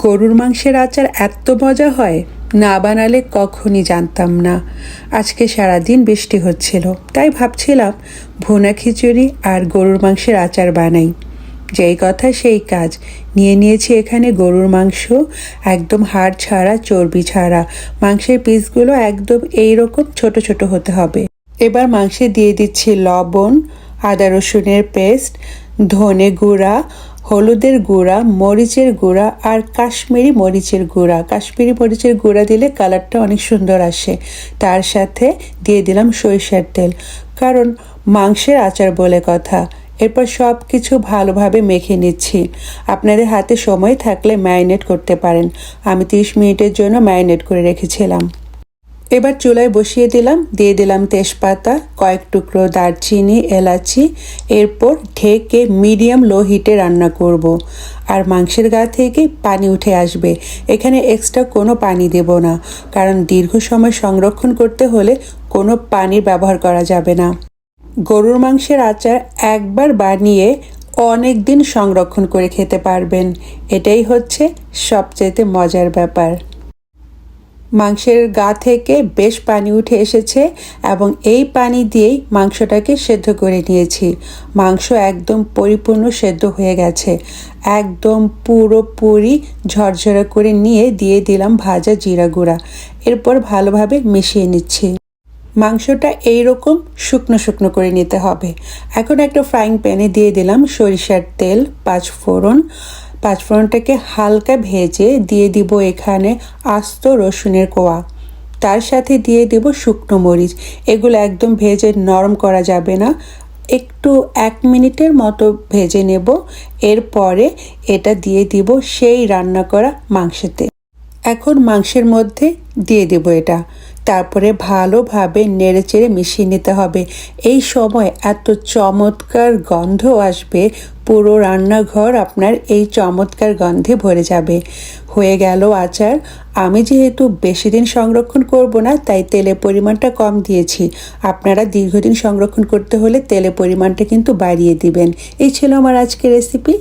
গরুর মাংসের আচার এত মজা হয়, না বানালে কখনই জানতাম না। আজকে সারাদিন বৃষ্টি হচ্ছিল, তাই ভাবছিলাম ভুনা খিচুড়ি আর গরুর মাংসের আচার বানাই। যেই কথা সেই কাজ। নিয়ে নিয়েছি এখানে গরুর মাংস, একদম হাড় ছাড়া, চর্বি ছাড়া। মাংসের পিসগুলো একদম এইরকম ছোট ছোট হতে হবে। এবার মাংসে দিয়ে দিচ্ছি লবণ, আদা রসুনের পেস্ট, ধনে গুঁড়া, হলুদের গুঁড়া, মরিচের গুঁড়া আর কাশ্মীরি মরিচের গুঁড়া। কাশ্মীরি মরিচের গুঁড়া দিলে কালারটা অনেক সুন্দর আসে। তার সাথে দিয়ে দিলাম সরিষার তেল, কারণ মাংসের আচার বলে কথা। এরপর সব কিছু ভালোভাবে মেখে নিচ্ছি। আপনাদের হাতে সময় থাকলে ম্যারিনেট করতে পারেন। আমি 30 মিনিটের জন্য ম্যারিনেট করে রেখেছিলাম। এবার চুলায় বসিয়ে দিয়ে দিলাম তেজপাতা, কয়েক টুকরো দারচিনি, এলাচি। এরপর ঢেকে মিডিয়াম লো হিটে রান্না করব। আর মাংসের গা থেকে পানি উঠে আসবে। এখানে এক্সট্রা কোনো পানি দেব না, কারণ দীর্ঘ সময় সংরক্ষণ করতে হলে কোনো পানির ব্যবহার করা যাবে না। গরুর মাংসের আচার একবার বানিয়ে অনেক দিন সংরক্ষণ করে খেতে পারবেন। এটাই হচ্ছে সবচেয়ে মজার ব্যাপার। মাংসের গা থেকে বেশ পানি উঠে এসেছে এবং এই পানি দিয়েই মাংসটাকে সেদ্ধ করে নিয়েছি। মাংস একদম পরিপূর্ণ সেদ্ধ হয়ে গেছে। একদম পুরোপুরি ঝরঝরে করে নিয়ে দিয়ে দিলাম ভাজা জিরা গুঁড়া। এরপর ভালোভাবে মিশিয়ে নিচ্ছি। মাংসটা এইরকম শুকনো শুকনো করে নিতে হবে। এখন একটা ফ্রাইং প্যানে দিয়ে দিলাম সরিষার তেল, পাঁচফোড়নটাকে হালকা ভেজে দিয়ে দিব এখানে আস্ত রসুনের কোয়া। তার সাথে দিয়ে দেব শুকনো মরিচ। এগুলো একদম ভেজে নরম করা যাবে না, একটু 1 মিনিটের মতো ভেজে নেব। এরপরে এটা দিয়ে দিব সেই রান্না করা মাংসেতে। এখন মাংসের মধ্যে দিয়ে দেব এটা। তারপরে ভালোভাবে নেড়েচেড়ে মিশিয়ে নিতে হবে। এই সময় এত চমৎকার গন্ধ আসবে, পুরো রান্নাঘর আপনার এই চমৎকার গন্ধে ভরে যাবে। হয়ে গেল আচার। আমি যেহেতু বেশি দিন সংরক্ষণ করব না, তাই তেলের পরিমাণটা কম দিয়েছি। আপনারা দীর্ঘদিন সংরক্ষণ করতে হলে তেলের পরিমাণটা কিন্তু বাড়িয়ে দিবেন। এই ছিল আমার আজকের রেসিপি।